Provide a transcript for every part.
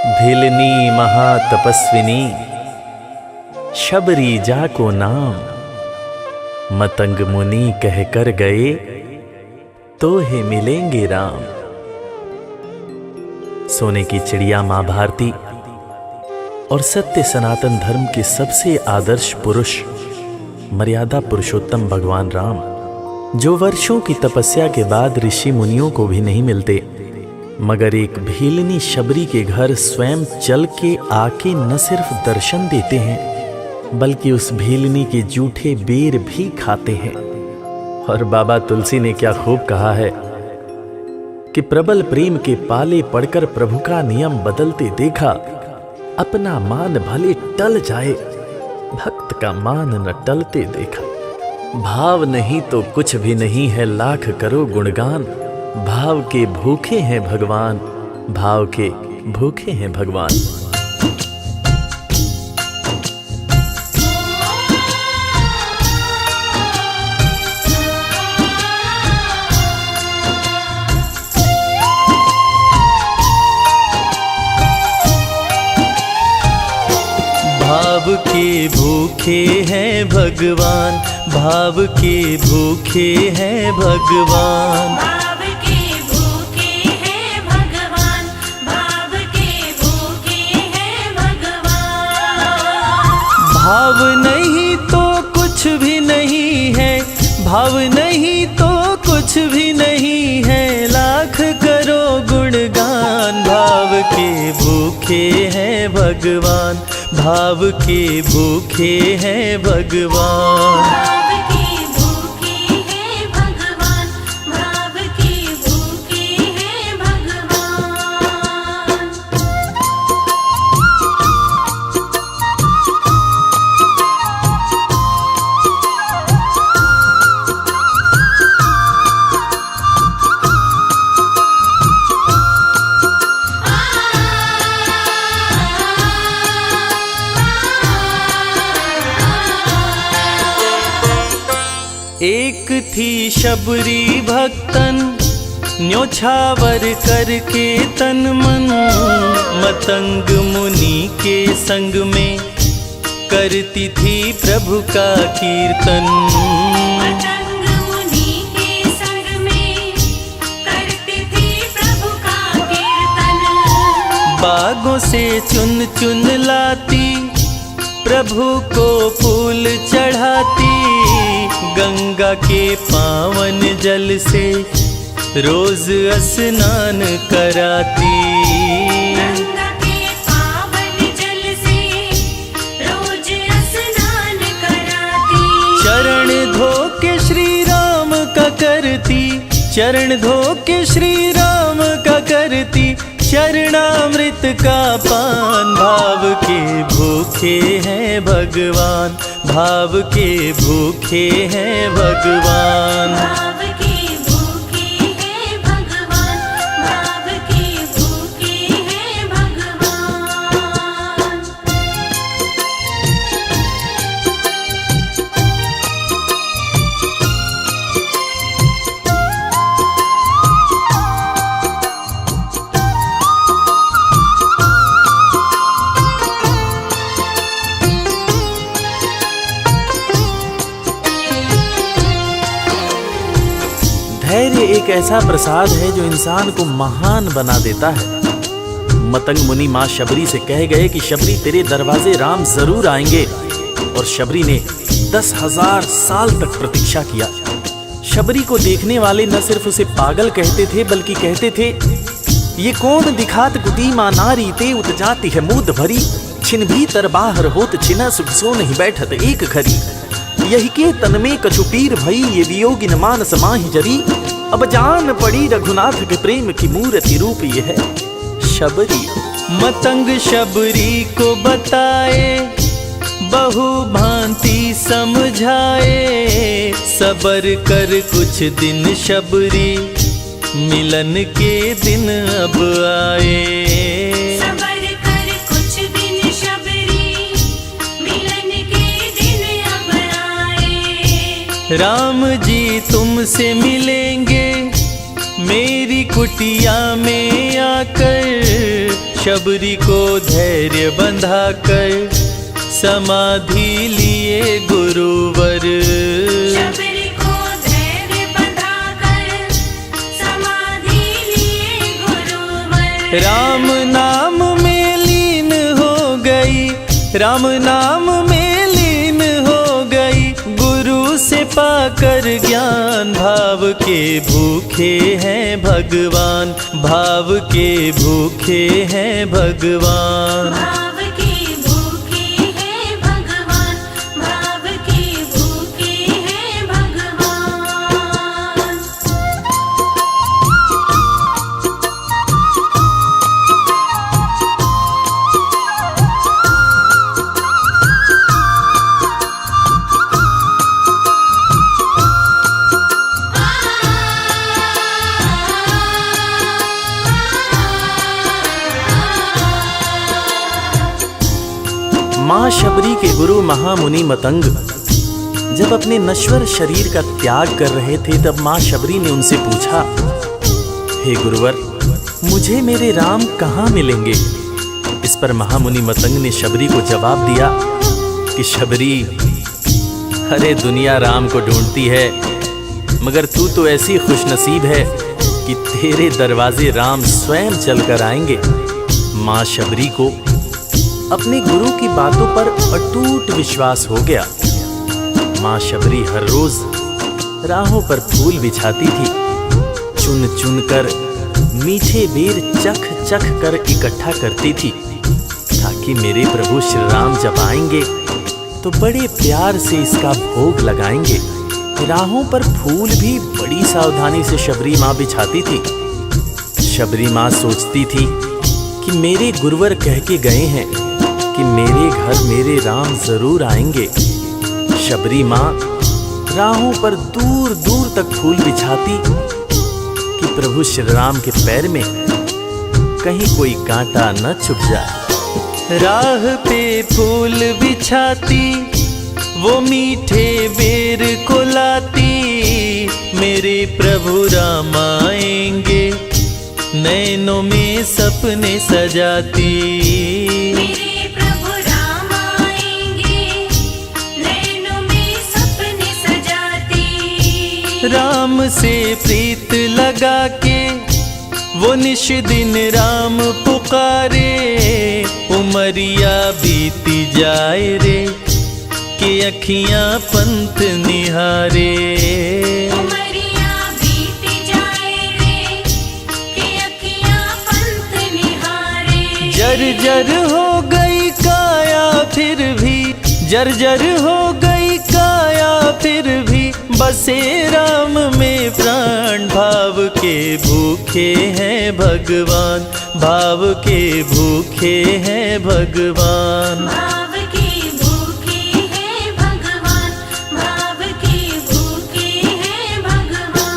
भिलनी महातपस्विनी शबरी जा को नाम, मतंग मुनि कह कर गए तो हे मिलेंगे राम। सोने की चिड़िया मां भारती और सत्य सनातन धर्म के सबसे आदर्श पुरुष मर्यादा पुरुषोत्तम भगवान राम, जो वर्षों की तपस्या के बाद ऋषि मुनियों को भी नहीं मिलते, मगर एक भीलनी शबरी के घर स्वयं चल के आके न सिर्फ दर्शन देते हैं बल्कि उस भीलनी के जूठे बेर भी खाते हैं। और बाबा तुलसी ने क्या खूब कहा है कि प्रबल प्रेम के पाले पड़कर प्रभु का नियम बदलते देखा, अपना मान भले टल जाए भक्त का मान न टलते देखा। भाव नहीं तो कुछ भी नहीं है, लाख करो गुणगान, भाव के भूखे हैं भगवान, भाव के भूखे हैं भगवान। भाव के भूखे हैं भगवान, भाव के भूखे हैं भगवान, भाव के भूखे हैं भगवान, भाव के भूखे हैं भगवान। भाव नहीं तो कुछ भी नहीं है, भाव नहीं तो कुछ भी नहीं है, लाख करो गुणगान। भाव के भूखे हैं भगवान, भाव के भूखे हैं भगवान। भाव के भूखे हैं भगवान, भाव के भूखे हैं भगवान। एक थी शबरी भक्तन, न्योछावर करके तन मन, मतंग मुनि के संग में करती थी प्रभु का कीर्तन। मतंग मुनि के संग में करती थी प्रभु का कीर्तन। बागों से चुन चुन लाती, प्रभु को फूल चढ़ाती, गंगा के पावन जल से रोज स्नान कराती। गंगा के पावन जल से रोज स्नान कराती। चरण धो के श्री राम का करती, चरण धो के श्री राम का करती, चरणामृत का पान। भाव के भूखे हैं भगवान, भाव के भूखे हैं भगवान। भाव के भूखे हैं भगवान, भाव के भूखे हैं भगवान। धैर्य एक ऐसा प्रसाद है जो इंसान को महान बना देता है। मतंग मुनि मां शबरी से कह गए कि शबरी तेरे दरवाजे राम जरूर आएंगे, और शबरी ने 10,000 साल तक प्रतीक्षा किया। शबरी को देखने वाले न सिर्फ उसे पागल कहते थे बल्कि कहते थे, ये कौन दिखात कुटी मां नारी ते उतजाती है मूद भरी, छिन भीतर बाहर होत छिना सुख सो नहीं बैठत एक घड़ी, यही के तन में कछुपीर भई ये वियोगिन मानस माहि जरी, अब जान पड़ी रघुनाथ के प्रेम की मूर्ति रूप ये है शबरी। मतंग शबरी को बताए, बहु भांति समझाए, सबर कर कुछ दिन शबरी, मिलन के दिन अब आए। सबर कर कुछ दिन शबरी, मिलन के दिन अब आए। राम जी तुमसे मिलेंगे मेरी कुटिया में आकर, शबरी को धैर्य बंधा कर समाधि लिए गुरुवर। शबरी को धैर्य बंधाकर समाधि लिए गुरुवर। राम नाम में लीन हो गई, राम नाम में लीन हो गई, गुरु से पाकर ज्ञान। भाव के भूखे हैं भगवान, भाव के भूखे हैं भगवान। भाव के भूखे हैं भगवान, भाव के भूखे हैं भगवान। माँ शबरी के गुरु महामुनि मतंग जब अपने नश्वर शरीर का त्याग कर रहे थे, तब माँ शबरी ने उनसे पूछा, हे गुरुवर, मुझे मेरे राम कहाँ मिलेंगे? इस पर महामुनि मतंग ने शबरी को जवाब दिया कि शबरी, अरे दुनिया राम को ढूंढती है, मगर तू तो ऐसी खुशनसीब है कि तेरे दरवाजे राम स्वयं चलकर आएंगे। माँ शबरी को अपने गुरु की बातों पर अटूट विश्वास हो गया। माँ शबरी हर रोज राहों पर फूल बिछाती थी, चुन चुन कर मीठे बेर चख चख कर इकट्ठा करती थी, ताकि मेरे प्रभु श्री राम जब आएंगे तो बड़े प्यार से इसका भोग लगाएंगे। राहों पर फूल भी बड़ी सावधानी से शबरी माँ बिछाती थी। शबरी माँ सोचती थी कि मेरे गुरुवर कह के गए हैं कि मेरे घर मेरे राम जरूर आएंगे। शबरी माँ राहों पर दूर दूर तक फूल बिछाती कि प्रभु श्री राम के पैर में कहीं कोई कांटा न चुभ जाए। राह पे फूल बिछाती, वो मीठे बेर को लाती, मेरे प्रभु राम आएंगे, नैनों में सपने सजाती। मेरे प्रभु राम आएंगे, नैनों में सपने सजाती। राम से प्रीत लगा के वो निश दिन राम पुकारे, उमरिया बीती जाए रे कि अखियां पंथ निहारे। उमरिया बीती जाए रे कि अखियां पंथ निहारे। जर्जर हो गई काया फिर भी, जर्जर हो गई काया फिर भी, बसे राम में प्राण। भाव के भूखे हैं भगवान, भाव के भूखे हैं भगवान। भाव के भूखे हैं भगवान, भाव के भूखे हैं भगवान।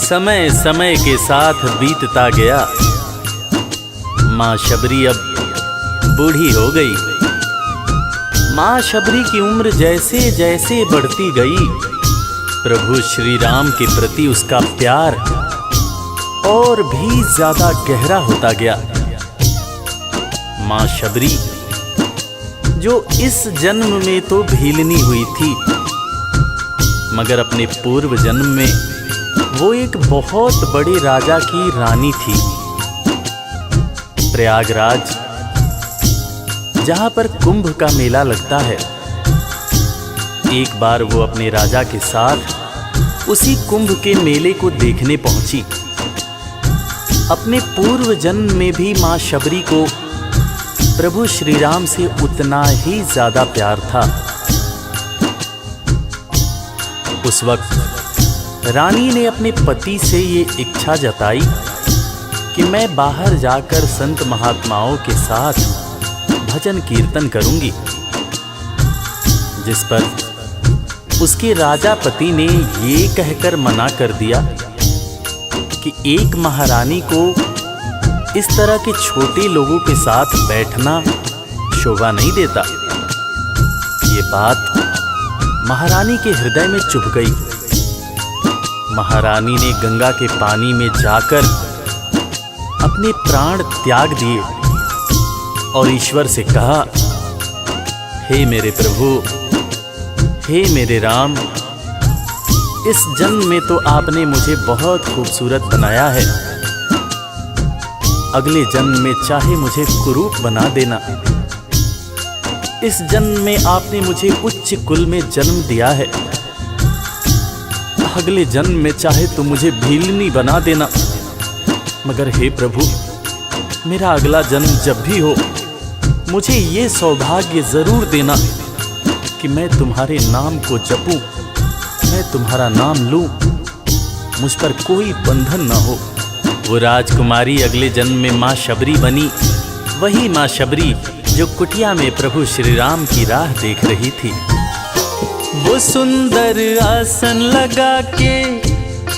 समय समय के साथ बीतता गया। माँ शबरी अब बूढ़ी हो गई। माँ शबरी की उम्र जैसे जैसे बढ़ती गई, प्रभु श्री राम के प्रति उसका प्यार और भी ज्यादा गहरा होता गया। माँ शबरी जो इस जन्म में तो भीलनी हुई थी, मगर अपने पूर्व जन्म में वो एक बहुत बड़े राजा की रानी थी। प्रयागराज, जहां पर कुंभ का मेला लगता है, एक बार वो अपने राजा के साथ उसी कुंभ के मेले को देखने पहुंची। अपने पूर्व जन्म में भी मां शबरी को प्रभु श्री राम से उतना ही ज्यादा प्यार था। उस वक्त रानी ने अपने पति से ये इच्छा जताई कि मैं बाहर जाकर संत महात्माओं के साथ भजन कीर्तन करूंगी, जिस पर उसके राजा पति ने ये कहकर मना कर दिया कि एक महारानी को इस तरह के छोटे लोगों के साथ बैठना शोभा नहीं देता। ये बात महारानी के हृदय में चुभ गई। महारानी ने गंगा के पानी में जाकर अपने प्राण त्याग दिए और ईश्वर से कहा, हे मेरे प्रभु, हे मेरे राम, इस जन्म में तो आपने मुझे बहुत खूबसूरत बनाया है, अगले जन्म में चाहे मुझे कुरूप बना देना। इस जन्म में आपने मुझे उच्च कुल में जन्म दिया है, अगले जन्म में चाहे तो मुझे भीलनी बना देना, मगर हे प्रभु, मेरा अगला जन्म जब भी हो मुझे ये सौभाग्य जरूर देना कि मैं तुम्हारे नाम को जपूं, मैं तुम्हारा नाम लूं, मुझ पर कोई बंधन न हो। वो राजकुमारी अगले जन्म में माँ शबरी बनी, वही माँ शबरी जो कुटिया में प्रभु श्री राम की राह देख रही थी। वो सुंदर आसन लगा के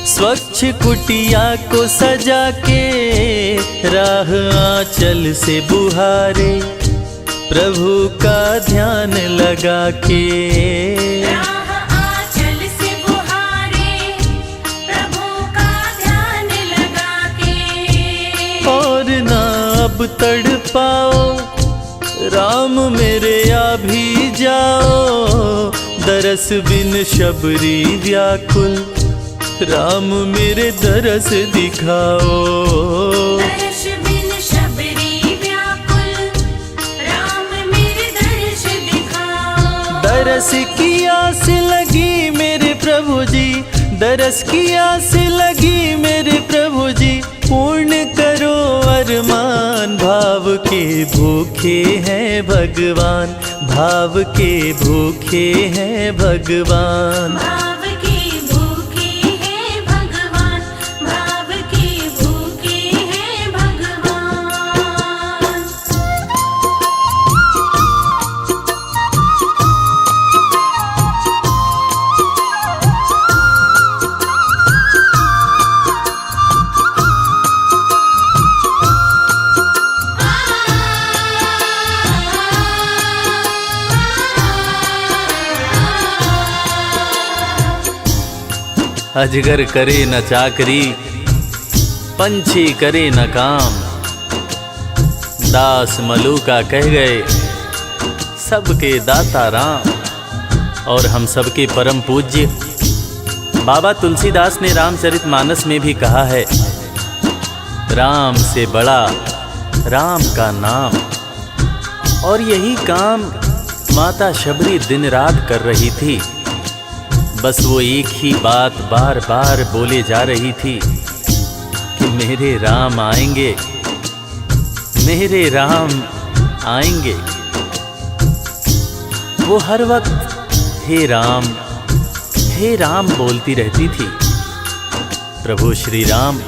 स्वच्छ कुटिया को सजा के राह आंचल से बुहारे प्रभु का ध्यान लगा के। राह आंचल से बुहारे प्रभु का ध्यान लगा के। और ना अब तड़पाओ राम मेरे, आ भी जाओ, दरस बिन शबरी व्याकुल, राम मेरे दरस दिखाओ। दर्श बिन शबरी व्याकुल, राम मेरे दर्श दिखाओ। दरस की आस लगी मेरे प्रभु जी, दरस की आस लगी मेरे प्रभु जी, पूर्ण करो अरमान, भाव के भूखे हैं भगवान, भाव के भूखे हैं भगवान। भाव के भूखे हैं भगवान, भाव के भूखे हैं भगवान। अजगर करे न चाकरी, पंछी करे न काम, दास मलूका कह गए सबके दाता राम। और हम सबके परम पूज्य बाबा तुलसीदास ने रामचरितमानस में भी कहा है, राम से बड़ा राम का नाम। और यही काम माता शबरी दिन रात कर रही थी। बस वो एक ही बात बार बार बोले जा रही थी कि मेरे राम आएंगे, मेरे राम आएंगे। वो हर वक्त हे राम बोलती रहती थी। प्रभु श्री राम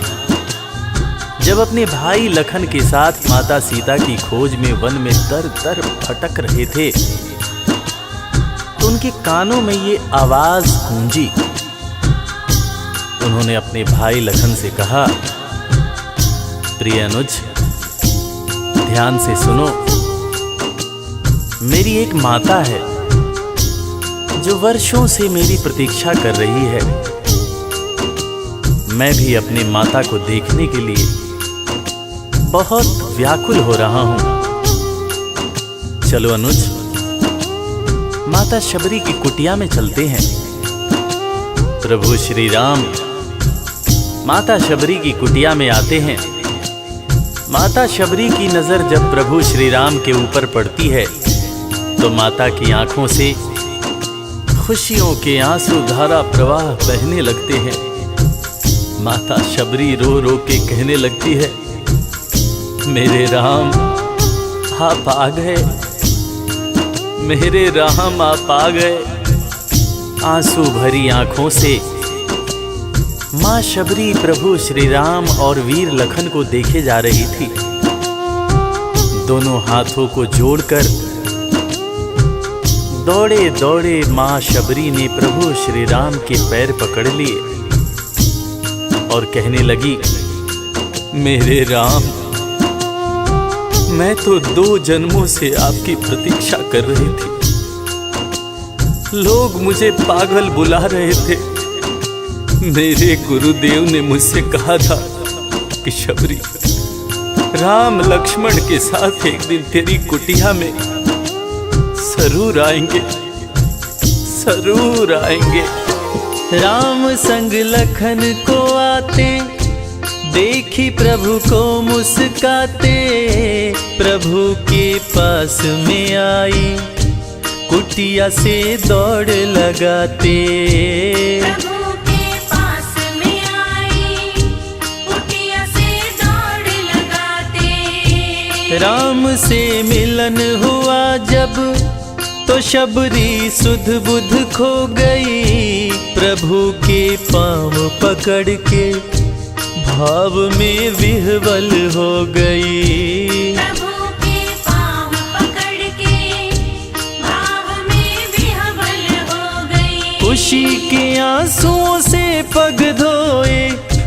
जब अपने भाई लखन के साथ माता सीता की खोज में वन में दर दर भटक रहे थे तो उनके कानों में ये आवाज गूंजी। उन्होंने अपने भाई लखन से कहा, प्रिय अनुज, ध्यान से सुनो। मेरी एक माता है जो वर्षों से मेरी प्रतीक्षा कर रही है। मैं भी अपनी माता को देखने के लिए बहुत व्याकुल हो रहा हूं। चलो अनुज, माता शबरी की कुटिया में चलते हैं। प्रभु श्री राम माता शबरी की कुटिया में आते हैं। माता शबरी की नजर जब प्रभु श्री राम के ऊपर पड़ती है तो माता की आंखों से खुशियों के आंसू धारा प्रवाह बहने लगते हैं। माता शबरी रो रो के कहने लगती है, मेरे राम आप आ गए, मेरे राम आप आ गए। आंसू भरी आंखों से माँ शबरी प्रभु श्री राम और वीर लखन को देखे जा रही थी। दोनों हाथों को जोड़कर दौड़े दौड़े माँ शबरी ने प्रभु श्री राम के पैर पकड़ लिए और कहने लगी, मेरे राम, मैं तो 2 जन्मों से आपकी प्रतीक्षा कर रही थी। लोग मुझे पागल बुला रहे थे। मेरे गुरुदेव ने मुझसे कहा था कि शबरी, राम लक्ष्मण के साथ एक दिन तेरी कुटिया में जरूर आएंगे, जरूर आएंगे। राम संग लखन को आते, देखी प्रभु को मुस्काते, प्रभु के पास में आई, कुटिया से दौड़ लगाते। प्रभु के पास में आई, कुटिया से दौड़ लगाते। राम से मिलन हुआ जब, तो शबरी सुध बुध खो गई, प्रभु के पाँव पकड़ के भाव में विह्वल हो गई। प्रभु के पाँव पकड़ के भाव में विह्वल हो गई। खुशी के आंसुओं से पग धोए,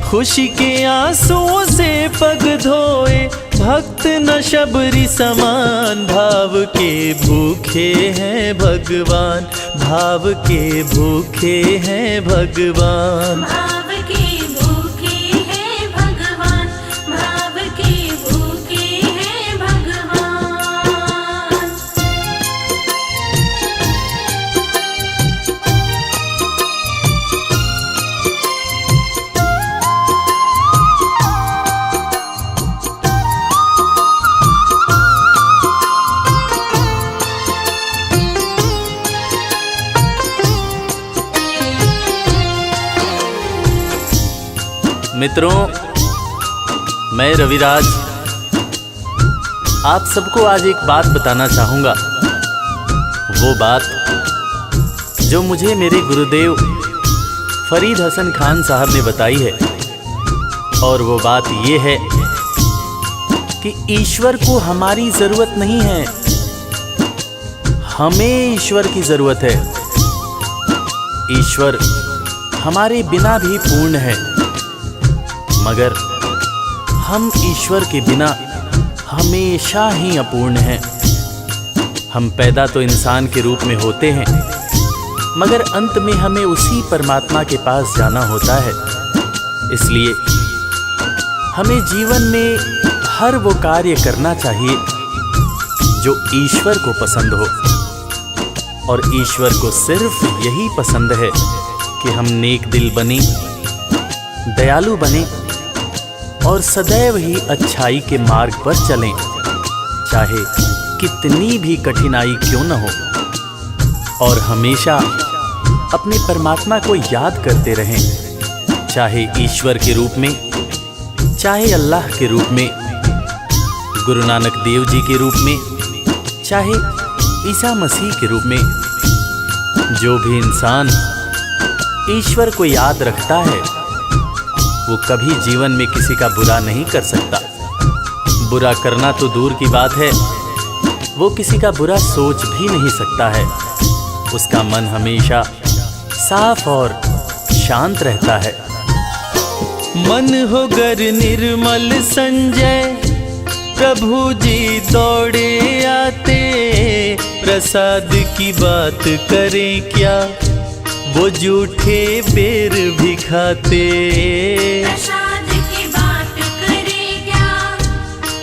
खुशी के आंसुओं से पग धोए, भक्त न शबरी समान, भाव के भूखे हैं भगवान, भाव के भूखे हैं भगवान। भाव के भूखे हैं भगवान, भाव के भूखे हैं भगवान। मित्रों, मैं रविराज आप सबको आज एक बात बताना चाहूँगा। वो बात जो मुझे मेरे गुरुदेव फरीद हसन खान साहब ने बताई है। और वो बात ये है कि ईश्वर को हमारी ज़रूरत नहीं है, हमें ईश्वर की ज़रूरत है। ईश्वर हमारे बिना भी पूर्ण है, मगर हम ईश्वर के बिना हमेशा ही अपूर्ण हैं। हम पैदा तो इंसान के रूप में होते हैं, मगर अंत में हमें उसी परमात्मा के पास जाना होता है। इसलिए हमें जीवन में हर वो कार्य करना चाहिए जो ईश्वर को पसंद हो। और ईश्वर को सिर्फ यही पसंद है कि हम नेक दिल बने, दयालु बने और सदैव ही अच्छाई के मार्ग पर चलें, चाहे कितनी भी कठिनाई क्यों न हो। और हमेशा अपने परमात्मा को याद करते रहें, चाहे ईश्वर के रूप में, चाहे अल्लाह के रूप में, गुरु नानक देव जी के रूप में, चाहे ईसा मसीह के रूप में। जो भी इंसान ईश्वर को याद रखता है वो कभी जीवन में किसी का बुरा नहीं कर सकता। बुरा करना तो दूर की बात है, वो किसी का बुरा सोच भी नहीं सकता है। उसका मन हमेशा साफ और शांत रहता है। मन हो गर निर्मल संजय, प्रभु जी दौड़े आते, प्रसाद की बात करें क्या, वो जूठे बेर भी खाते। प्रसाद की बात करें क्या,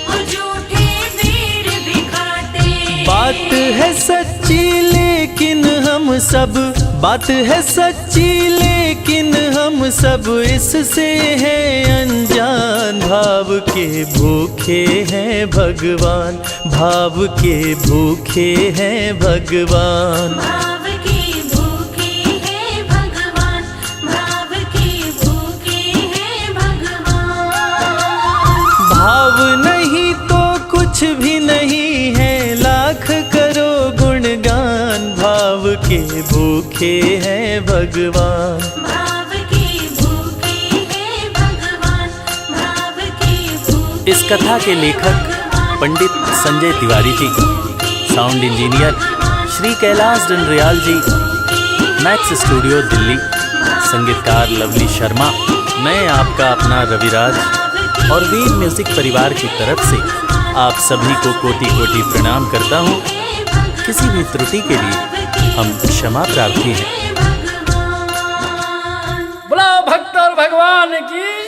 वो झूठे बेर भी खाते। बात है सच्ची लेकिन हम सब, बात है सच्ची लेकिन हम सब इससे हैं अनजान। भाव के भूखे हैं भगवान, भाव के भूखे हैं भगवान। भाव के भूखे हैं भगवान, भाव के भूखे हैं भगवान। भाव नहीं तो कुछ भी नहीं है, लाख करो गुणगान। भाव के भूखे हैं भगवान। भाव के भूखे हैं भगवान, भाव के भूखे। इस कथा के लेखक पंडित संजय तिवारी जी, साउंड इंजीनियर श्री कैलाश डंडरियाल जी, मैक्स स्टूडियो दिल्ली, संगीतकार लवली शर्मा, मैं आपका अपना रविराज और वीर म्यूजिक परिवार की तरफ से आप सभी को कोटि कोटि प्रणाम करता हूँ। किसी भी त्रुटि के लिए हम क्षमा प्रार्थी हैं। बोला भक्त और भगवान की